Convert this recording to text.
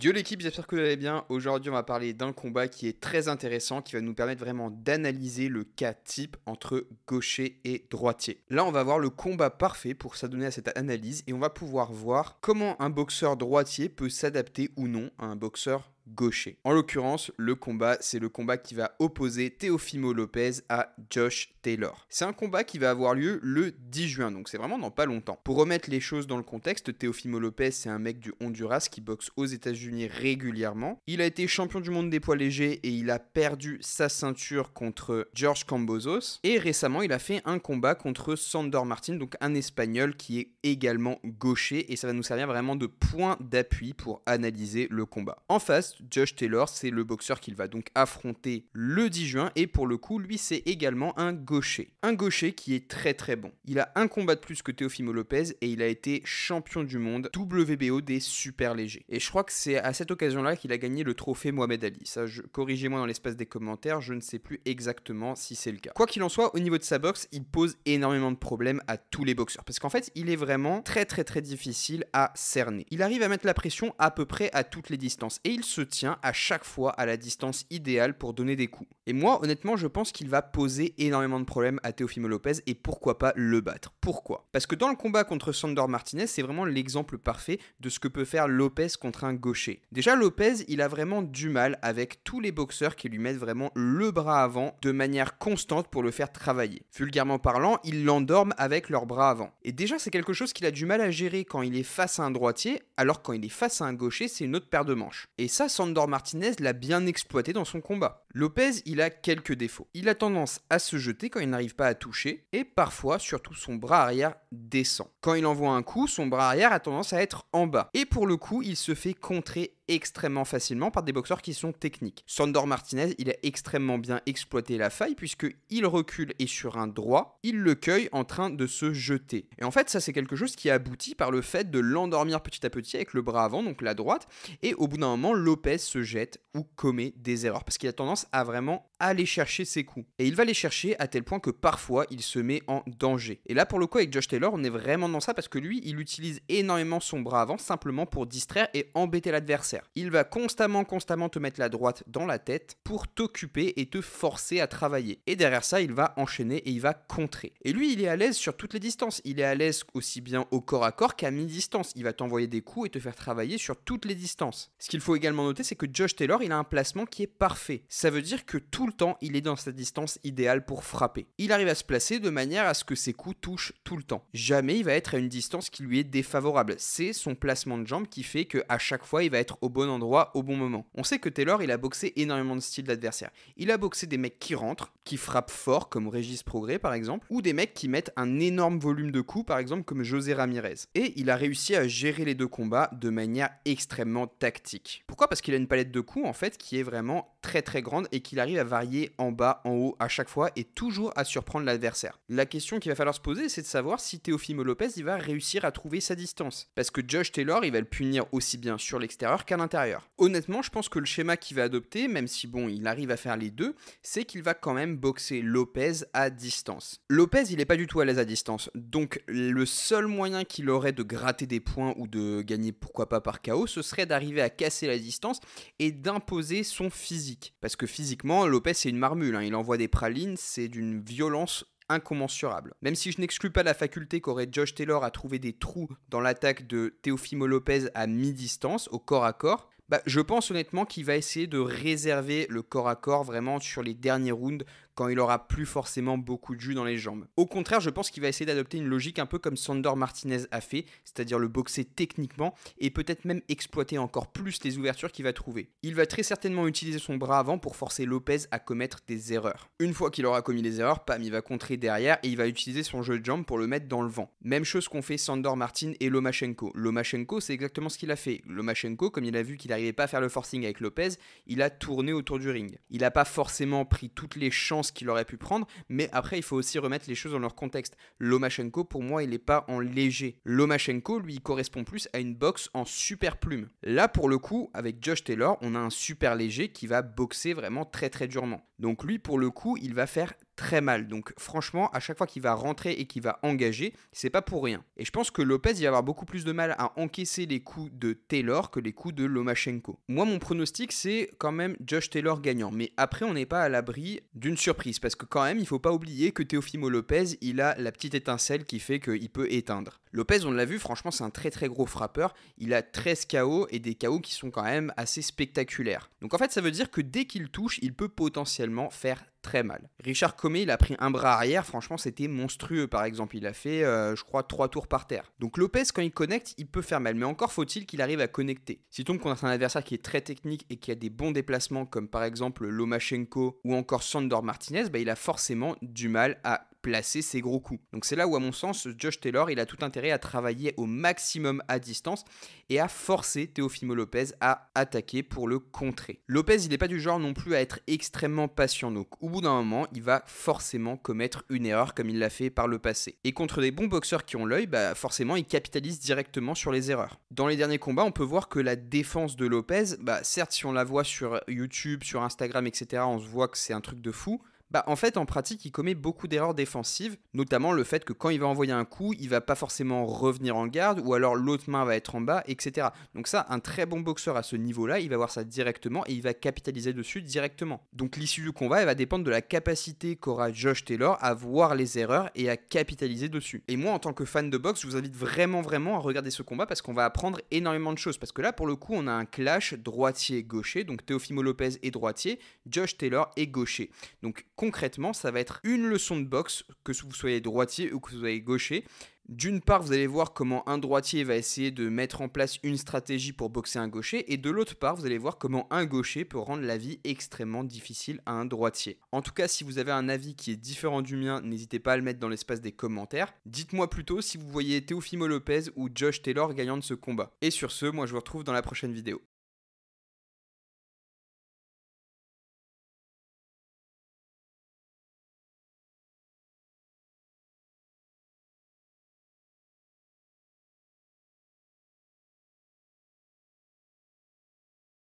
Yo l'équipe, j'espère que vous allez bien. Aujourd'hui, on va parler d'un combat qui est très intéressant, qui va nous permettre vraiment d'analyser le cas type entre gaucher et droitier. Là, on va voir le combat parfait pour s'adonner à cette analyse et on va pouvoir voir comment un boxeur droitier peut s'adapter ou non à un boxeur gaucher. En l'occurrence, le combat, c'est le combat qui va opposer Teofimo Lopez à Josh Taylor. C'est un combat qui va avoir lieu le 10 juin, donc c'est vraiment dans pas longtemps. Pour remettre les choses dans le contexte, Teofimo Lopez, c'est un mec du Honduras qui boxe aux États-Unis régulièrement. Il a été champion du monde des poids légers et il a perdu sa ceinture contre George Kambosos. Et récemment, il a fait un combat contre Sandor Martin, donc un Espagnol qui est également gaucher, et ça va nous servir vraiment de point d'appui pour analyser le combat. En face, Josh Taylor, c'est le boxeur qu'il va donc affronter le 10 juin et pour le coup, lui, c'est également un gaucher. Un gaucher qui est très très bon. Il a un combat de plus que Teofimo Lopez et il a été champion du monde WBO des super légers. Et je crois que c'est à cette occasion-là qu'il a gagné le trophée Mohamed Ali. Ça, corrigez-moi dans l'espace des commentaires, je ne sais plus exactement si c'est le cas. Quoi qu'il en soit, au niveau de sa boxe, il pose énormément de problèmes à tous les boxeurs parce qu'en fait, il est vraiment très difficile à cerner. Il arrive à mettre la pression à peu près à toutes les distances et il se tient à chaque fois à la distance idéale pour donner des coups. Et moi, honnêtement, je pense qu'il va poser énormément de problèmes à Teofimo Lopez et pourquoi pas le battre. Pourquoi ? Parce que dans le combat contre Sandor Martinez, c'est vraiment l'exemple parfait de ce que peut faire Lopez contre un gaucher. Déjà, Lopez, il a vraiment du mal avec tous les boxeurs qui lui mettent vraiment le bras avant de manière constante pour le faire travailler. Vulgairement parlant, ils l'endorment avec leur bras avant. Et déjà, c'est quelque chose qu'il a du mal à gérer quand il est face à un droitier, alors quand il est face à un gaucher, c'est une autre paire de manches. Et ça, Sandor Martinez l'a bien exploité dans son combat. Lopez, il a quelques défauts. Il a tendance à se jeter quand il n'arrive pas à toucher, et parfois, surtout, son bras arrière descend. Quand il envoie un coup, son bras arrière a tendance à être en bas. Et pour le coup, il se fait contrer extrêmement facilement par des boxeurs qui sont techniques. Sandor Martinez, il a extrêmement bien exploité la faille puisqu'il recule et sur un droit, il le cueille en train de se jeter. Et en fait, ça c'est quelque chose qui aboutit par le fait de l'endormir petit à petit avec le bras avant, donc la droite, et au bout d'un moment, Lopez se jette ou commet des erreurs parce qu'il a tendance à vraiment aller chercher ses coups. Et il va les chercher à tel point que parfois, il se met en danger. Et là, pour le coup, avec Josh Taylor, on est vraiment dans ça parce que lui, il utilise énormément son bras avant simplement pour distraire et embêter l'adversaire. Il va constamment te mettre la droite dans la tête pour t'occuper et te forcer à travailler. Et derrière ça, il va enchaîner et il va contrer. Et lui, il est à l'aise sur toutes les distances. Il est à l'aise aussi bien au corps à corps qu'à mi-distance. Il va t'envoyer des coups et te faire travailler sur toutes les distances. Ce qu'il faut également noter, c'est que Josh Taylor, il a un placement qui est parfait. Ça veut dire que tout le temps, il est dans sa distance idéale pour frapper. Il arrive à se placer de manière à ce que ses coups touchent tout le temps. Jamais il va être à une distance qui lui est défavorable. C'est son placement de jambe qui fait qu'à chaque fois, il va être au bon endroit au bon moment. On sait que Taylor, il a boxé énormément de styles d'adversaires. Il a boxé des mecs qui rentrent, qui frappent fort, comme Régis Prograis par exemple, ou des mecs qui mettent un énorme volume de coups, par exemple comme José Ramirez. Et il a réussi à gérer les deux combats de manière extrêmement tactique. Pourquoi ? Parce qu'il a une palette de coups en fait qui est vraiment très grande et qu'il arrive à varier en bas, en haut à chaque fois et toujours à surprendre l'adversaire. La question qu'il va falloir se poser, c'est de savoir si Teofimo Lopez il va réussir à trouver sa distance. Parce que Josh Taylor, il va le punir aussi bien sur l'extérieur qu'à l'intérieur. Honnêtement, je pense que le schéma qu'il va adopter, même si bon, il arrive à faire les deux, c'est qu'il va quand même boxer Lopez à distance. Lopez, il est pas du tout à l'aise à distance, donc le seul moyen qu'il aurait de gratter des points ou de gagner pourquoi pas par KO, ce serait d'arriver à casser la distance et d'imposer son physique. Parce que physiquement, Lopez c'est une marmule, il envoie des pralines, c'est d'une violence incommensurable. Même si je n'exclus pas la faculté qu'aurait Josh Taylor à trouver des trous dans l'attaque de Teofimo Lopez à mi-distance, au corps à corps, je pense honnêtement qu'il va essayer de réserver le corps à corps vraiment sur les derniers rounds quand il aura plus forcément beaucoup de jus dans les jambes. Au contraire, je pense qu'il va essayer d'adopter une logique un peu comme Sandor Martinez a fait, c'est-à-dire le boxer techniquement et peut-être même exploiter encore plus les ouvertures qu'il va trouver. Il va très certainement utiliser son bras avant pour forcer Lopez à commettre des erreurs. Une fois qu'il aura commis les erreurs, pam, il va contrer derrière et il va utiliser son jeu de jambes pour le mettre dans le vent. Même chose qu'ont fait Sandor Martin et Lomachenko. Lomachenko, c'est exactement ce qu'il a fait. Lomachenko, comme il a vu qu'il n'arrivait pas à faire le forcing avec Lopez, il a tourné autour du ring. Il n'a pas forcément pris toutes les chances qu'il aurait pu prendre, mais après il faut aussi remettre les choses dans leur contexte. Lomachenko, pour moi, il n'est pas en léger. Lomachenko, lui, il correspond plus à une boxe en super plume. Là, pour le coup, avec Josh Taylor, on a un super léger qui va boxer vraiment très durement. Donc lui, pour le coup, il va faire très mal. Donc franchement, à chaque fois qu'il va rentrer et qu'il va engager, c'est pas pour rien. Et je pense que Lopez il va avoir beaucoup plus de mal à encaisser les coups de Taylor que les coups de Lomachenko. Moi, mon pronostic, c'est quand même Josh Taylor gagnant. Mais après, on n'est pas à l'abri d'une surprise. Parce que quand même, il faut pas oublier que Teofimo Lopez, il a la petite étincelle qui fait qu'il peut éteindre. Lopez, on l'a vu, franchement, c'est un très très gros frappeur. Il a 13 KO et des KO qui sont quand même assez spectaculaires. Donc en fait, ça veut dire que dès qu'il touche, il peut potentiellement faire très mal. Richard Commey, il a pris un bras arrière, franchement c'était monstrueux par exemple, il a fait je crois 3 tours par terre. Donc Lopez quand il connecte, il peut faire mal, mais encore faut-il qu'il arrive à connecter. S'il tombe contre un adversaire qui est très technique et qui a des bons déplacements comme par exemple Lomachenko ou encore Sandor Martinez, il a forcément du mal à placer ses gros coups. Donc c'est là où à mon sens Josh Taylor il a tout intérêt à travailler au maximum à distance et à forcer Teofimo Lopez à attaquer pour le contrer. Lopez il n'est pas du genre non plus à être extrêmement patient, donc au bout d'un moment il va forcément commettre une erreur comme il l'a fait par le passé. Et contre des bons boxeurs qui ont l'œil, forcément il capitalise directement sur les erreurs. Dans les derniers combats on peut voir que la défense de Lopez, certes si on la voit sur YouTube, sur Instagram etc, on se voit que c'est un truc de fou. En fait, en pratique, il commet beaucoup d'erreurs défensives, notamment le fait que quand il va envoyer un coup, il va pas forcément revenir en garde, ou alors l'autre main va être en bas, etc. Donc ça, un très bon boxeur à ce niveau-là, il va voir ça directement et il va capitaliser dessus directement. Donc l'issue du combat, elle va dépendre de la capacité qu'aura Josh Taylor à voir les erreurs et à capitaliser dessus. Et moi, en tant que fan de boxe, je vous invite vraiment à regarder ce combat parce qu'on va apprendre énormément de choses. Parce que là, pour le coup, on a un clash droitier-gaucher, donc Teofimo Lopez est droitier, Josh Taylor est gaucher. Donc concrètement, ça va être une leçon de boxe, que vous soyez droitier ou que vous soyez gaucher. D'une part, vous allez voir comment un droitier va essayer de mettre en place une stratégie pour boxer un gaucher, et de l'autre part, vous allez voir comment un gaucher peut rendre la vie extrêmement difficile à un droitier. En tout cas, si vous avez un avis qui est différent du mien, n'hésitez pas à le mettre dans l'espace des commentaires. Dites-moi plutôt si vous voyez Teofimo Lopez ou Josh Taylor gagnant de ce combat. Et sur ce, moi je vous retrouve dans la prochaine vidéo.